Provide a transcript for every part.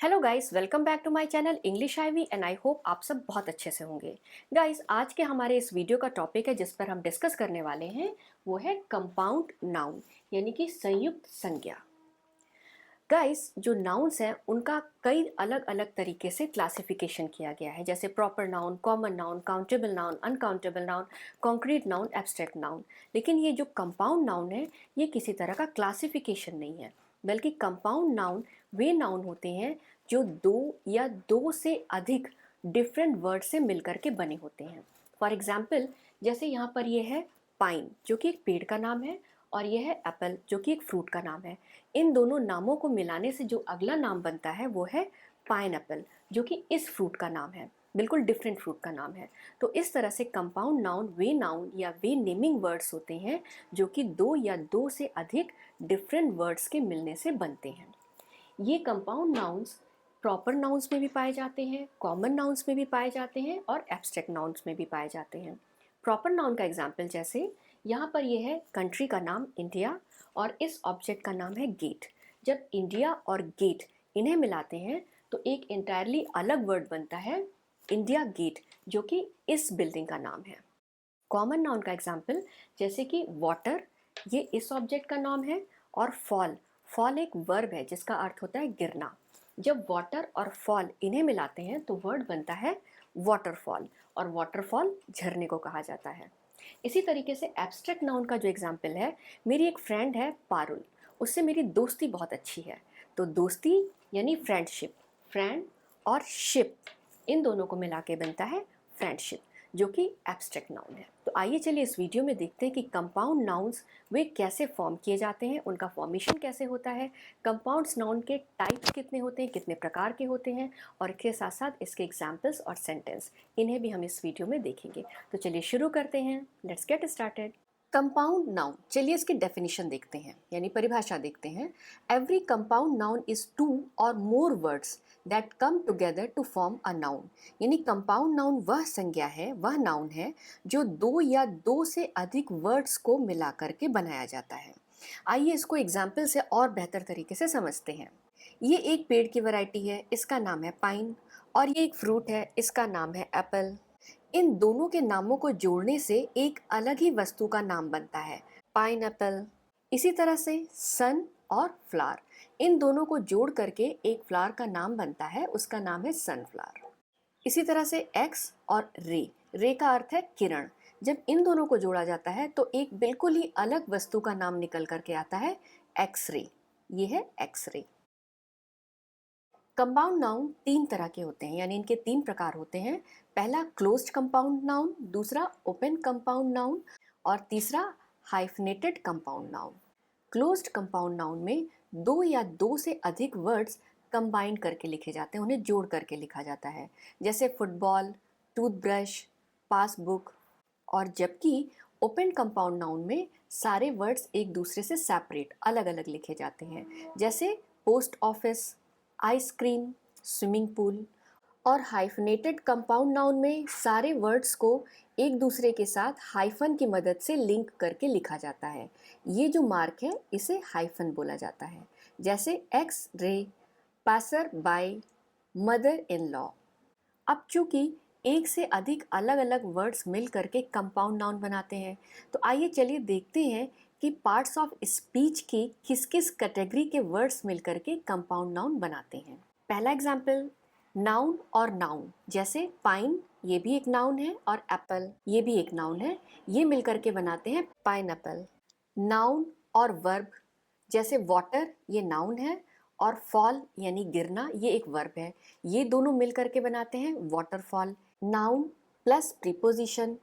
Hello guys, welcome back to my channel English ivy and I hope आप सब बहुत अच्छे से होंगे। गाइस, आज के हमारे इस वीडियो का टॉपिक है जिस पर हम डिस्कस करने वाले हैं वो है कंपाउंड नाउन यानी कि संयुक्त संज्ञा। गाइस, जो नाउन्स हैं उनका कई अलग अलग तरीके से क्लासिफिकेशन किया गया है, जैसे proper noun, common noun, countable noun, uncountable noun, concrete noun, abstract noun. लेकिन ये जो कंपाउंड नाउन है ये किसी तरह का क्लासिफिकेशन नहीं है, बल्कि कंपाउंड नाउन वे नाउन होते हैं जो दो या दो से अधिक डिफरेंट वर्ड से मिलकर के बने होते हैं। फॉर एग्जाम्पल, जैसे यहाँ पर ये है पाइन जो कि एक पेड़ का नाम है, और यह है एप्पल जो कि एक फ्रूट का नाम है। इन दोनों नामों को मिलाने से जो अगला नाम बनता है वो है पाइनएप्पल, जो कि इस फ्रूट का नाम है, बिल्कुल डिफरेंट फ्रूट का नाम है। तो इस तरह से कंपाउंड नाउन या वे नेमिंग वर्ड्स होते हैं जो कि दो या दो से अधिक डिफरेंट वर्ड्स के मिलने से बनते हैं। ये कंपाउंड नाउन्स प्रॉपर नाउन्स में भी पाए जाते हैं, कॉमन नाउन्स में भी पाए जाते हैं और एब्स्ट्रैक्ट नाउन्स में भी पाए जाते हैं। प्रॉपर नाउन का एग्जाम्पल जैसे यहाँ पर यह है कंट्री का नाम इंडिया और इस ऑब्जेक्ट का नाम है गेट। जब इंडिया और गेट इन्हें मिलाते हैं तो एक इंटायरली अलग वर्ड बनता है इंडिया गेट, जो कि इस बिल्डिंग का नाम है। कॉमन नाउन का एग्जाम्पल जैसे कि वाटर, ये इस ऑब्जेक्ट का नाम है, और फॉल, फॉल एक वर्ब है जिसका अर्थ होता है गिरना। जब वाटर और फॉल इन्हें मिलाते हैं तो वर्ड बनता है वाटरफॉल, और वाटरफॉल झरने को कहा जाता है। इसी तरीके से एब्स्ट्रैक्ट नाउन का जो एग्जाम्पल है, मेरी एक फ्रेंड है पारुल, उससे मेरी दोस्ती बहुत अच्छी है। तो दोस्ती यानी फ्रेंडशिप, फ्रेंड और शिप इन दोनों को मिला के बनता है फ्रेंडशिप, जो कि एब्स्ट्रैक्ट नाउन है। तो आइए चलिए इस वीडियो में देखते हैं कि कंपाउंड नाउन्स वे कैसे फॉर्म किए जाते हैं, उनका फॉर्मेशन कैसे होता है, कंपाउंड्स नाउन के टाइप्स कितने होते हैं, कितने प्रकार के होते हैं, और इसके साथ साथ इसके एग्जाम्पल्स और सेंटेंस, इन्हें भी हम इस वीडियो में देखेंगे। तो चलिए शुरू करते हैं, let's get started. Compound noun, चलिए इसकी डेफिनेशन देखते हैं यानी परिभाषा देखते हैं। Every compound noun is two और more words that come together to form a noun. यानी कंपाउंड नाउन वह संज्ञा है, वह नाउन है जो दो या दो से अधिक वर्ड्स को मिला करके बनाया जाता है। आइए इसको एग्जाम्पल से और बेहतर तरीके से समझते हैं। ये एक पेड़ की वैरायटी है, इसका नाम है पाइन, और ये एक फ्रूट है, इसका नाम है एप्पल। इन दोनों के नामों को जोड़ने से एक अलग ही वस्तु का नाम बनता है, पाइनएप्पल। इसी तरह से सन और फ्लावर, इन दोनों को जोड़ करके एक फ्लावर का नाम बनता है, उसका नाम है सनफ्लावर। इसी तरह से एक्स और रे, रे का अर्थ है किरण। जब इन दोनों को जोड़ा जाता है तो एक बिल्कुल ही अलग वस्तु का नाम निकल करके आता है, एक्सरे। ये है एक्सरे। कंपाउंड नाउन तीन तरह के होते हैं, यानी इनके तीन प्रकार होते हैं। पहला क्लोज्ड कंपाउंड नाउन, दूसरा ओपन कंपाउंड नाउन, और तीसरा hyphenated compound noun. Closed compound noun में दो या दो से अधिक वर्ड्स कंबाइन करके लिखे जाते हैं, उन्हें जोड़ करके लिखा जाता है, जैसे फुटबॉल, टूथब्रश, पासबुक। और जबकि ओपन कंपाउंड नाउन में सारे वर्ड्स एक दूसरे से सेपरेट, अलग अलग लिखे जाते हैं, जैसे post office, ice cream, swimming pool. और हाइफनेटेड कंपाउंड नाउन में सारे वर्ड्स को एक दूसरे के साथ हाइफन की मदद से लिंक करके लिखा जाता है। ये जो मार्क है इसे हाइफन बोला जाता है, जैसे X ray, passer by, mother in law. अब चूंकि एक से अधिक अलग अलग वर्ड्स मिल करके कंपाउंड नाउन बनाते हैं, तो आइए चलिए देखते हैं कि पार्ट्स ऑफ स्पीच की किस किस कैटेगरी के वर्ड्स मिल करके कंपाउंड नाउन बनाते हैं। पहला एग्जाम्पल, नाउन और नाउन, जैसे पाइन ये भी एक नाउन है और एप्पल ये भी एक नाउन है, ये मिल करके बनाते हैं पाइनएप्पल। नाउन और वर्ब, जैसे वाटर ये नाउन है और फॉल यानी गिरना ये एक वर्ब है, ये दोनों मिल करके बनाते हैं waterfall. Noun plus preposition,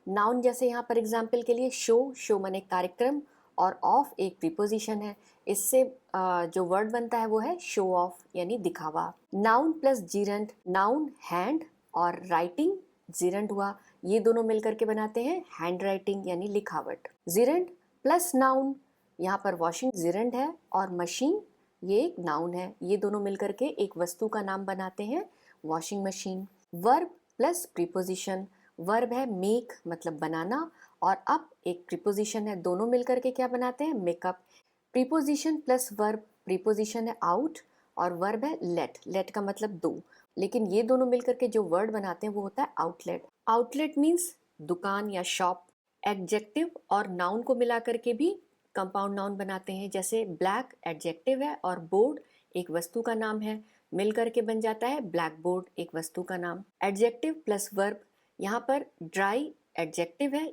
noun जैसे यहाँ पर एग्जाम्पल के लिए शो, शो माने कार्यक्रम, और ऑफ एक प्रीपोजिशन है, इससे जो वर्ड बनता है वो है शो ऑफ यानी दिखावा। Noun plus gerund, noun hand और राइटिंग जीरंड हुआ, ये दोनों मिलकर के बनाते हैं हैंड राइटिंग यानी लिखावट। जीरंड प्लस नाउन, यहाँ पर वॉशिंग जीरंड है, और मशीन ये एक नाउन है, ये दोनों मिलकर के एक वस्तु का नाम बनाते हैं washing machine. Verb plus preposition, verb है मेक मतलब बनाना, और अप एक प्रीपोजिशन है, दोनों मिलकर के क्या बनाते हैं makeup. Preposition plus verb, preposition है आउट और वर्ब है लेट, लेट का मतलब दो, लेकिन ये दोनों मिलकर के जो वर्ड बनाते हैं वो होता है आउटलेट। आउटलेट मीन्स दुकान या शॉप। एडजेक्टिव और नाउन को मिला करके भी कंपाउंड नाउन बनाते हैं, जैसे ब्लैक एडजेक्टिव है और बोर्ड एक वस्तु का नाम है, मिल करके बन जाता है ब्लैक बोर्ड, एक वस्तु का नाम। एडजेक्टिव प्लस वर्ब, यहाँ पर ड्राई एडजेक्टिव है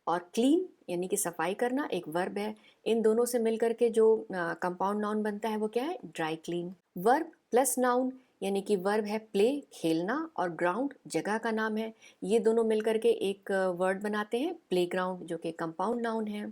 और क्लीन यानी कि सफाई करना एक वर्ब है। इन दोनों से मिलकर के जो कंपाउंड नाउन बनता है वो क्या है, dry clean. Verb plus noun यानी कि वर्ब है प्ले खेलना और ग्राउंड जगह का नाम है, ये दोनों मिलकर के एक वर्ड बनाते हैं प्लेग्राउंड, जो कि कंपाउंड नाउन है।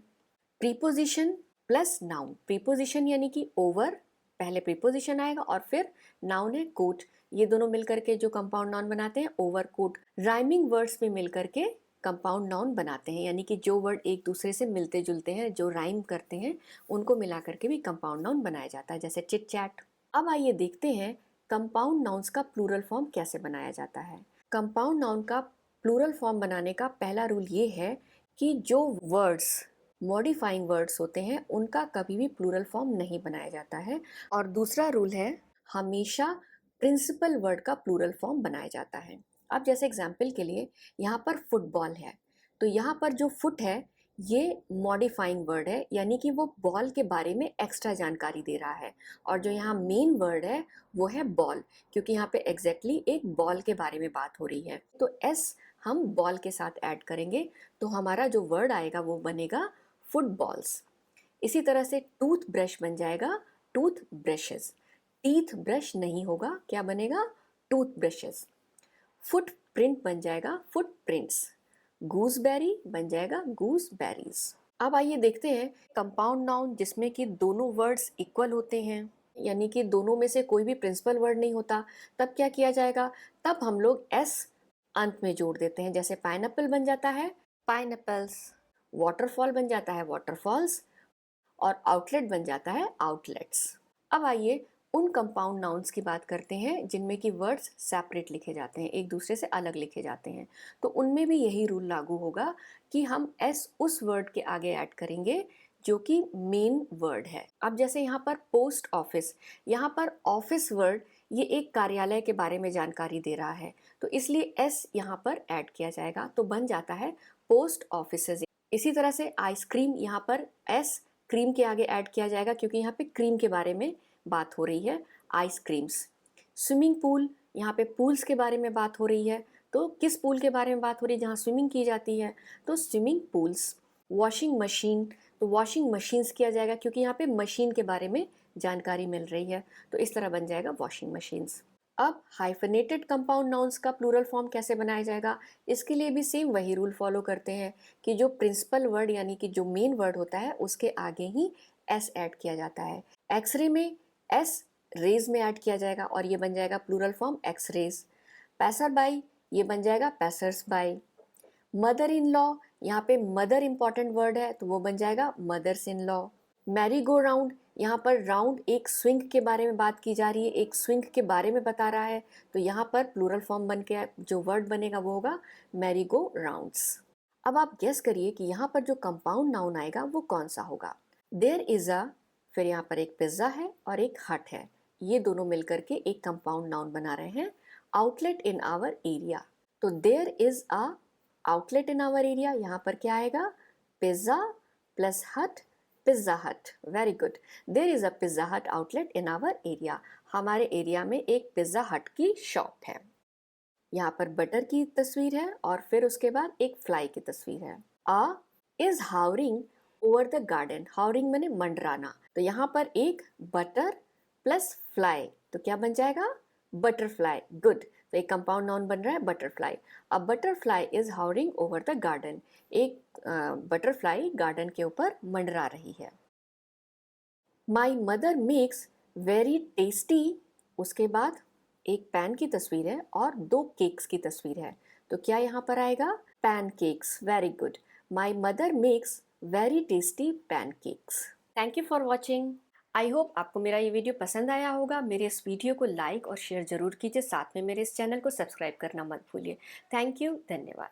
प्रीपोजिशन प्लस नाउन, प्रीपोजिशन यानी कि ओवर, पहले प्रीपोजिशन आएगा और फिर नाउन है कोट, ये दोनों मिलकर के जो कंपाउंड नाउन बनाते हैं ओवर कोट। राइमिंग वर्ड्स में मिलकर के कंपाउंड नाउन बनाते हैं, यानी कि जो वर्ड एक दूसरे से मिलते जुलते हैं, जो राइम करते हैं, उनको मिला करके भी कंपाउंड नाउन बनाया जाता है, जैसे चिट चैट। अब आइए देखते हैं कंपाउंड नाउन्स का प्लूरल फॉर्म कैसे बनाया जाता है। कंपाउंड नाउन का प्लूरल फॉर्म बनाने का पहला रूल ये है कि जो वर्ड्स मॉडिफाइंग वर्ड्स होते हैं उनका कभी भी प्लूरल फॉर्म नहीं बनाया जाता है। और दूसरा रूल है हमेशा प्रिंसिपल वर्ड का प्लूरल फॉर्म बनाया जाता है। अब जैसे एग्जाम्पल के लिए यहाँ पर फुटबॉल है, तो यहाँ पर जो फुट है ये मॉडिफाइंग वर्ड है, यानी कि वो बॉल के बारे में एक्स्ट्रा जानकारी दे रहा है। और जो यहाँ मेन वर्ड है वो है बॉल, क्योंकि यहाँ पे एग्जैक्टली एक बॉल के बारे में बात हो रही है, तो एस हम बॉल के साथ ऐड करेंगे तो हमारा जो वर्ड आएगा वो बनेगा फुटबॉल्स। इसी तरह से टूथ ब्रश बन जाएगा टूथ ब्रशेस, टीथ ब्रश नहीं होगा, क्या बनेगा, टूथ ब्रशेस। फुट प्रिंट बन जाएगा फुट प्रिंट्स, गूसबेरी बन जाएगा गूस बेरीज। अब आइए देखते हैं कंपाउंड नाउन जिसमें कि दोनों वर्ड्स इक्वल होते हैं, यानी कि दोनों में से कोई भी प्रिंसिपल वर्ड नहीं होता, तब क्या किया जाएगा, तब हम लोग एस अंत में जोड़ देते हैं। जैसे पाइनएप्पल बन जाता है पाइनएप्पल्स, वाटरफॉल बन जाता है वाटरफॉल्स और आउटलेट बन जाता है आउटलेट्स। अब आइए उन कंपाउंड नाउन्स की बात करते हैं जिनमें कि वर्ड्स सेपरेट लिखे जाते हैं, एक दूसरे से अलग लिखे जाते हैं, तो उनमें भी यही रूल लागू होगा कि हम एस उस वर्ड के आगे ऐड करेंगे जो कि मेन वर्ड है। अब जैसे यहाँ पर पोस्ट ऑफिस, यहाँ पर ऑफिस वर्ड ये एक कार्यालय के बारे में जानकारी दे रहा है, तो इसलिए एस यहाँ पर ऐड किया जाएगा, तो बन जाता है पोस्ट ऑफिसेज। इसी तरह से आइसक्रीम, यहाँ पर एस क्रीम के आगे ऐड किया जाएगा क्योंकि यहाँ पे क्रीम के बारे में बात हो रही है, आइसक्रीम्स। स्विमिंग पूल, यहाँ पे पूल्स के बारे में बात हो रही है, तो किस पूल के बारे में बात हो रही है, जहाँ स्विमिंग की जाती है, तो स्विमिंग पूल्स। वॉशिंग मशीन, तो वॉशिंग मशीन्स किया जाएगा क्योंकि यहाँ पे मशीन के बारे में जानकारी मिल रही है, तो इस तरह बन जाएगा वॉशिंग मशीन्स। अब हाइफनेटेड कंपाउंड नाउन्स का प्लूरल फॉर्म कैसे बनाया जाएगा, इसके लिए भी सेम वही रूल फॉलो करते हैं कि जो प्रिंसिपल वर्ड यानी कि जो मेन वर्ड होता है उसके आगे ही एस ऐड किया जाता है। एक्सरे में एस रेज में ऐड किया जाएगा और ये बन जाएगा plural form X rays. Passer by, ये बन जाएगा passers by. Mother in law, यहाँ पे मदर इंपॉर्टेंट वर्ड है तो वो बन जाएगा mother's in law. Merry go round, यहाँ पर राउंड एक स्विंग के बारे में बात की जा रही है, एक स्विंग के बारे में बता रहा है, तो यहाँ पर प्लूरल फॉर्म बन के जो वर्ड बनेगा वो होगा मैरी गो राउंड्स। अब आप गेस करिए कि यहाँ पर जो कंपाउंड नाउन आएगा वो कौन सा होगा। देयर इज अ, फिर यहाँ पर एक पिज्ज़ा है और एक हट है, ये दोनों मिलकर के एक कंपाउंड नाउन बना रहे हैं आउटलेट इन आवर एरिया। तो there is a outlet in our area, यहाँ पर क्या आएगा, pizza plus hut, Pizza Hut. Very good, there is a Pizza Hut outlet in our area, हमारे एरिया में एक पिज्ज़ा हट की शॉप है। यहाँ पर बटर की तस्वीर है और फिर उसके बाद एक फ्लाई की तस्वीर है। आ is hovering over the garden, हाउरिंग मैंने मंडराना, तो यहाँ पर एक बटर प्लस फ्लाई, तो क्या बन जाएगा, बटरफ्लाई। गुड, तो एक कंपाउंड नाउन बन रहा है बटरफ्लाई। अब butterfly is hovering over the garden, एक बटरफ्लाई गार्डन के ऊपर मंडरा रही है। My mother makes very tasty, उसके बाद एक पैन की तस्वीर है और दो केक्स की तस्वीर है, तो क्या यहाँ पर आएगा, pan cakes. Very good, my mother makes very tasty pan cakes. Thank you for watching. I hope आपको मेरा ये वीडियो पसंद आया होगा। मेरे इस वीडियो को लाइक और शेयर जरूर कीजिए, साथ में मेरे इस चैनल को सब्सक्राइब करना मत भूलिए। थैंक यू, धन्यवाद।